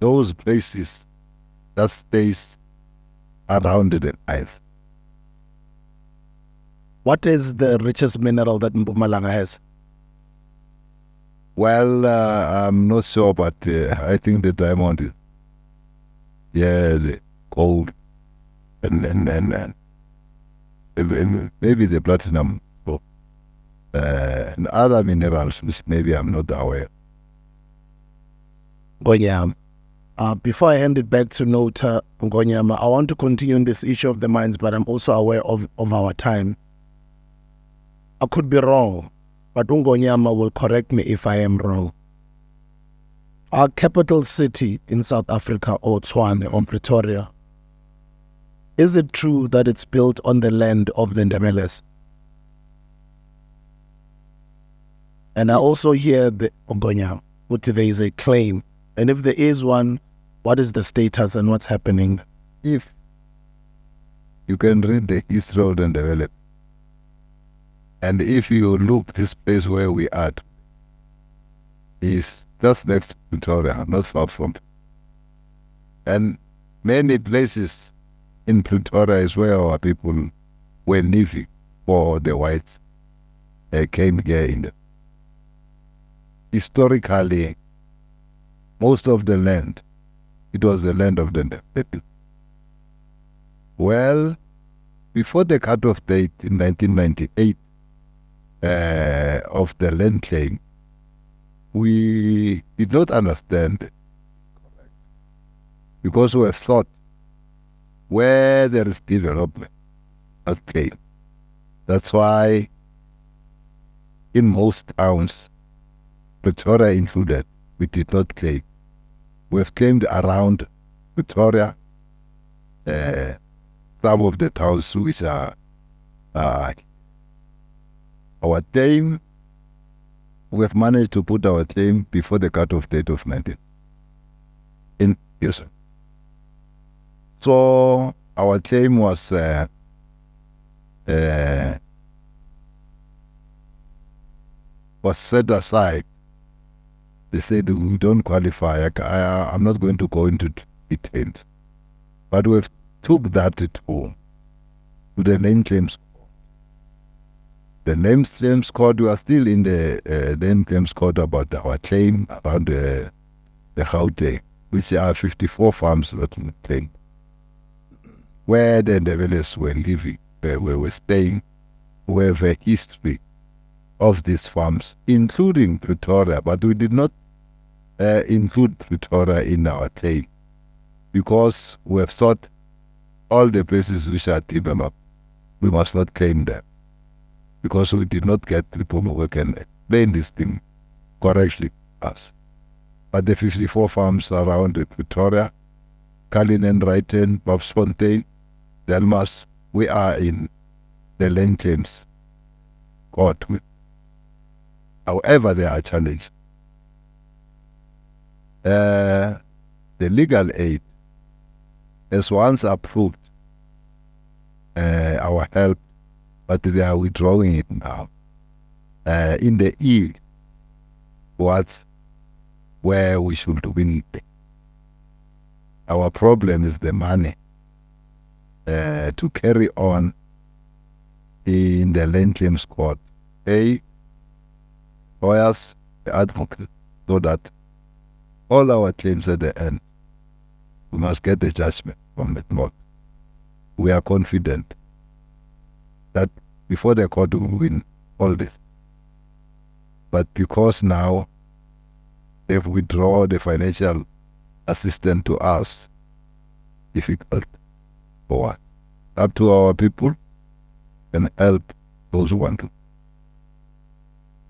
those places that stays around the mines. What is the richest mineral that Mpumalanga has? Well, I'm not sure, but I think the diamond is, the gold, and maybe the platinum, and other minerals, which maybe I'm not aware. Ngonyama. Before I hand it back to Nota Ngonyama, I want to continue on this issue of the mines, but I'm also aware of our time. I could be wrong, but Ngonyama will correct me if I am wrong. Our capital city in South Africa, or Tshwane, or Pretoria, is it true that it's built on the land of the Ndebeles? And I also hear the Ngonyama, but there is a claim. And if there is one, what is the status and what's happening? If you can read the history of the Ndebele, and if you look this place where we are, is just next to Pretoria, not far from. And many places in Pretoria is where our people were living for the whites came here in the. Historically, most of the land, it was the land of the Ndebele. Well, before the cut-off date in 1998 of the land claim, we did not understand it, because we have thought where there is development, not claim. That's why in most towns, Pretoria included, we did not claim. We have claimed around Pretoria, some of the towns which are our claim. We have managed to put our claim before the cut-off date of 19. Yes. So our claim was set aside. They said we don't qualify. I'm not going to go into details, but we took that to the name claims. The name claims court, we are still in the name claims court about our claim about the Gauteng, which are 54 farms that we claim, where the Ndebeles were living, where we were staying, we have a history of these farms, including Pretoria, but we did not include Pretoria in our claim, because we have thought all the places which are developed, we must not claim them, because we did not get people who can explain this thing correctly to us. But the 54 farms around Pretoria, Cullinan, Brighton, Bobsfontein, Delmas, we are in the land claims court. However, there are challenges. The legal aid has once approved our help, but they are withdrawing it now. In the E, what's where we should win. Our problem is the money to carry on in the land claims court. Lawyers, advocates, so that all our claims at the end, we must get the judgment from the court. We are confident that before the court will win all this. But because now they've withdrawn the financial assistance to us, difficult for us. Up to our people and help those who want to.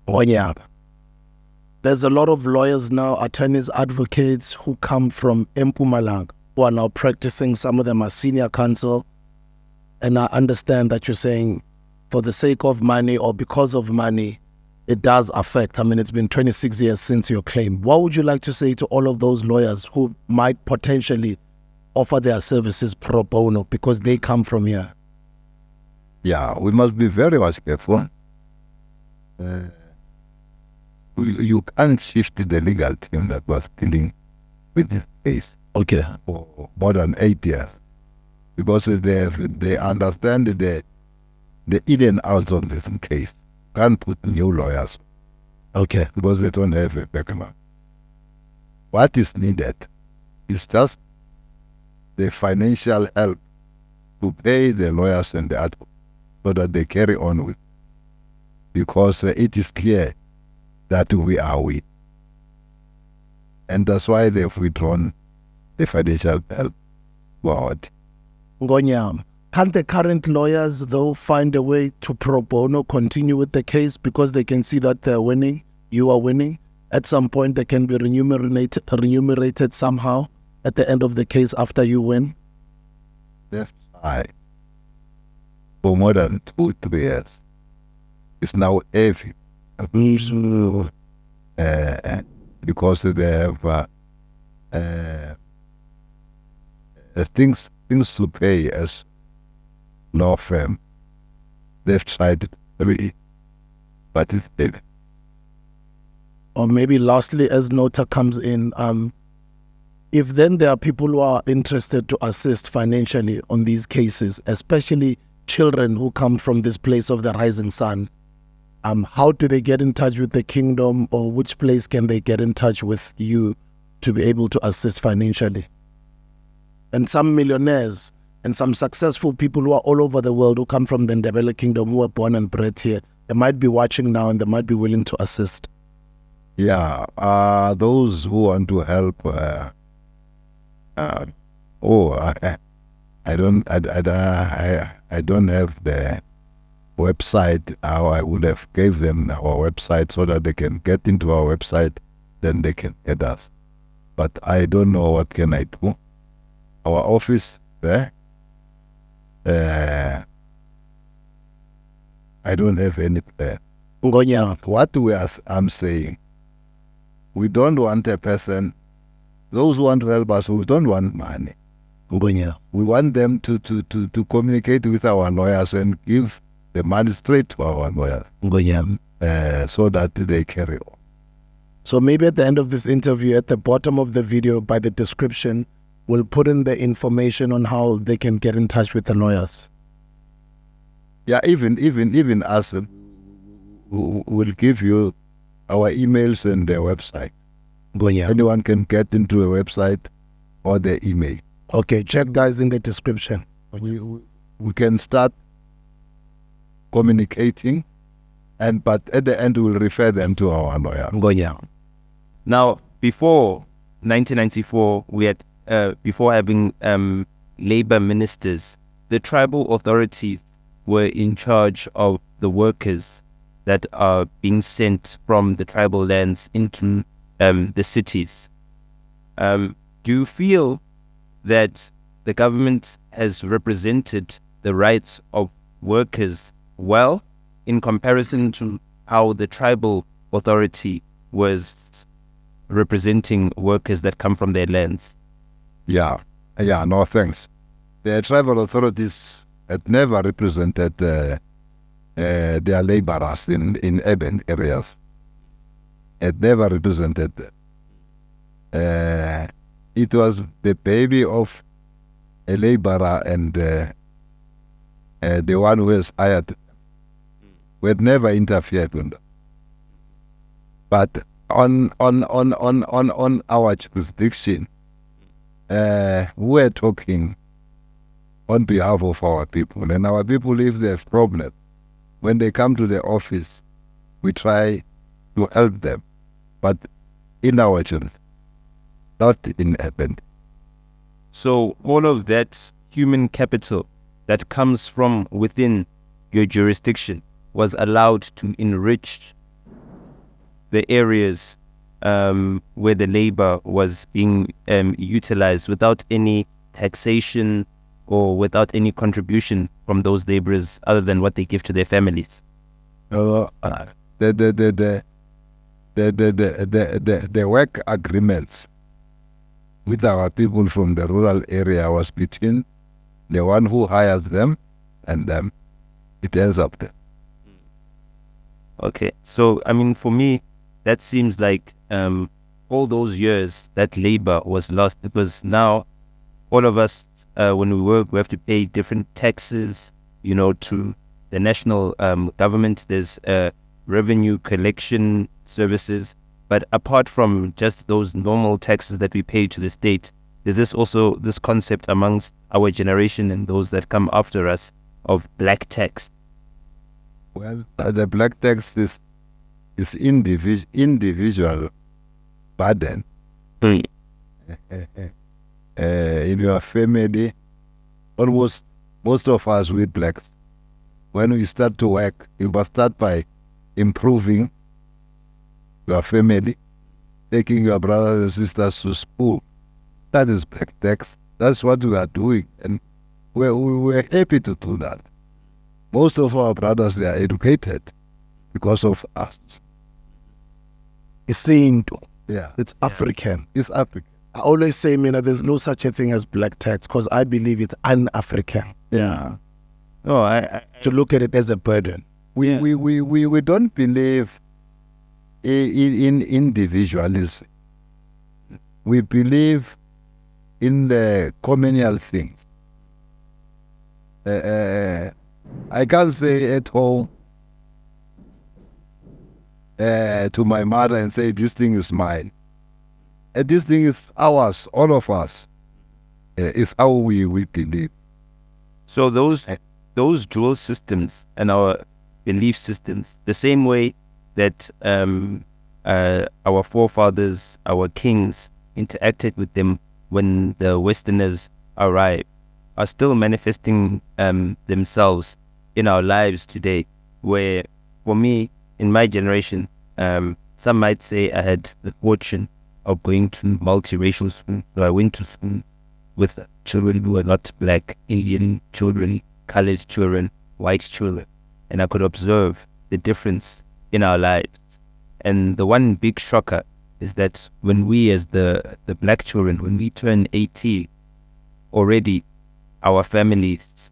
Ngonyama. There's a lot of lawyers now, attorneys, advocates who come from Mpumalanga, who are now practicing. Some of them are senior counsel. And I understand that you're saying for the sake of money or because of money, it does affect. I mean, it's been 26 years since your claim. What would you like to say to all of those lawyers who might potentially offer their services pro bono because they come from here? Yeah, we must be very much careful. You can't shift the legal team that was dealing with this case for more than 8 years, because they understand the in and outs of this case. Can't put new lawyers. Okay. because they don't have a background. What is needed is just the financial help to pay the lawyers and the advocates so that they carry on with. Because it is clear that we are weak. And that's why they've withdrawn the financial help. What? Ingwenyama, can't the current lawyers, though, find a way to pro bono continue with the case because they can see that they're winning, you are winning? At some point, they can be remunerated somehow at the end of the case after you win? They've tried for more than 2-3 years. It's now heavy. Because they have things to pay as law firm. They've tried it, but it's heavy. Or maybe lastly, as Nota comes in, if then there are people who are interested to assist financially on these cases, especially children who come from this place of the rising sun, how do they get in touch with the kingdom, or which place can they get in touch with you to be able to assist financially? And some millionaires and some successful people who are all over the world who come from the Ndebele kingdom, who are born and bred here, they might be watching now and they might be willing to assist. Yeah, those who want to help. I don't have the website. How I would have gave them our website so that they can get into our website, then they can get us. But I don't know what can I do. Our office there. I don't have any plan. Ingwenyama. What I'm saying, we don't want a person. Those who want to help us, we don't want money. Ingwenyama. We want them to communicate with our lawyers and give the money straight to our lawyers, Ingwenyama. so that they carry on. So maybe at the end of this interview, at the bottom of the video, by the description, we'll put in the information on how they can get in touch with the lawyers. Yeah, even us, will give you our emails and their website. Ingwenyama. Anyone can get into a website or their email. Okay, check guys in the description. We can start communicating, but at the end we'll refer them to our lawyer. Ingwenyama. Now, before 1994, we had before having labor ministers, the tribal authorities were in charge of the workers that are being sent from the tribal lands into the cities. Do you feel that the government has represented the rights of workers well in comparison to how the tribal authority was representing workers that come from their lands? Yeah, no thanks. The tribal authorities had never represented their laborers in urban areas. Had never represented them. It was the baby of a laborer and the one who has hired them. We had never interfered with them. But on our jurisdiction, we're talking on behalf of our people. And our people, if they have problems, when they come to the office, we try to help them. But in our jurisdiction, not in urban. So all of that human capital that comes from within your jurisdiction was allowed to enrich the areas where the labor was being utilized without any taxation or without any contribution from those laborers other than what they give to their families. The work agreements with our people from the rural area was between the one who hires them and them. It ends up there. Okay, so I mean, for me, that seems like all those years that labor was lost. Because now all of us, when we work, we have to pay different taxes, to the national government. There's revenue collection services. But apart from just those normal taxes that we pay to the state, is this also this concept amongst our generation and those that come after us of black tax? Well, the black tax is individual burden. Mm. In your family, almost most of us with blacks, when we start to work, you must start by improving your family, taking your brothers and sisters to school. That is black tax. That's what we are doing, and we're happy to do that. Most of our brothers, they are educated because of us. Isintu. Yeah, It's African. it's Africa. I always say, there's no such a thing as black tax because I believe it's un-African Yeah, Oh, I to look at it as a burden. we don't believe in individualism. We believe in the communal things. I can't say at home to my mother and say, this thing is mine. This thing is ours, all of us. It's how we believe. So those dual systems and our belief systems, the same way that our forefathers, our kings interacted with them when the Westerners arrived, are still manifesting themselves in our lives today. Where, for me, in my generation, some might say I had the fortune of going to multiracial schools. So I went to school with children who were not black, Indian children, colored children, white children, and I could observe the difference in our lives. And the one big shocker is that when we, as the black children, when we turn 18, already our families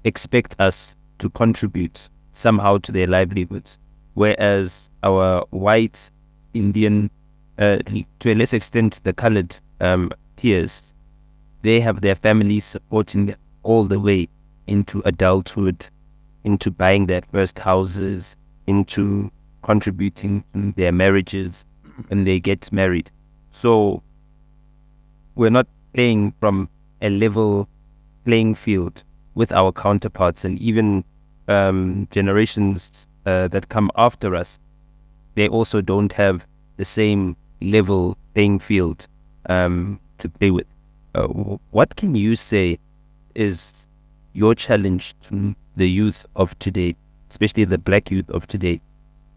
expect us to contribute somehow to their livelihoods, whereas our white, Indian, to a less extent the colored peers, they have their families supporting them all the way into adulthood, into buying their first houses, into contributing to their marriages when they get married. So we're not playing from a level playing field with our counterparts, and even generations that come after us, they also don't have the same level playing field to play with. What can you say is your challenge to the youth of today, especially the black youth of today,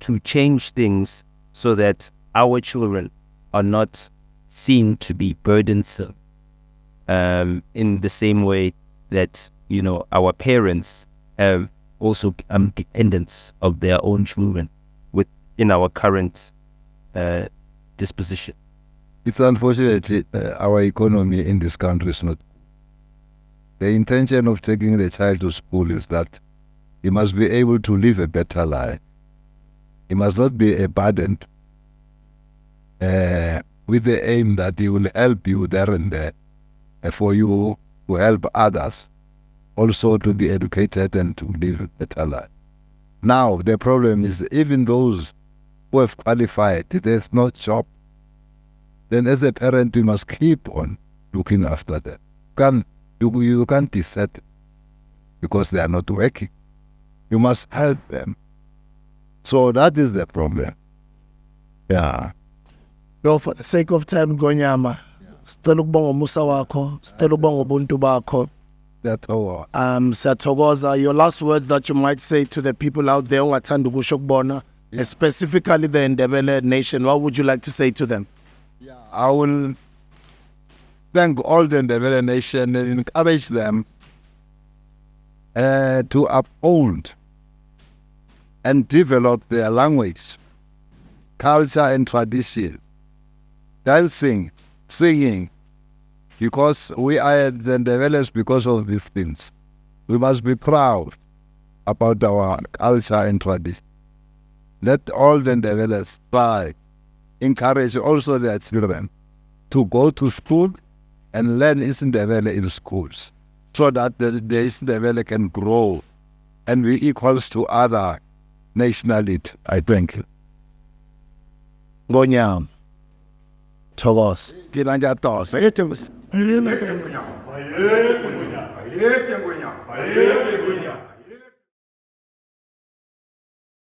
to change things so that our children are not seen to be burdensome in the same way that, our parents have also become dependents of their own children within our current disposition? It's unfortunately our economy in this country is not. The intention of taking the child to school is that he must be able to live a better life. He must not be a burden, with the aim that he will help you there and there, for you to help others also to be educated and to live a better life. Now, the problem is even those who have qualified, there's no job. Then as a parent, you must keep on looking after them. You can't desert them because they are not working. You must help them. So that is the problem. Yeah. No, for the sake of time, Ngwenyama, sicela ukubonga umusa wakho, sicela ukubonga ubuntu bakho. That's all. Siyathokoza. Your last words that you might say to the people out there ongathanda ukusho ukubona, specifically the Ndebele nation, what would you like to say to them? I will thank all the Ndebele nation and encourage them to uphold and develop their language, culture and tradition, dancing, singing, because we are the Ndebeles because of these things. We must be proud about our culture and tradition. Let all the Ndebeles try, encourage also their children to go to school and learn Ndebele in schools, so that the Ndebele can grow and be equals to other nationality. I thank you. Ngonyama. Thokoza. Ngiyathokoza. Ayete Ngwenyama.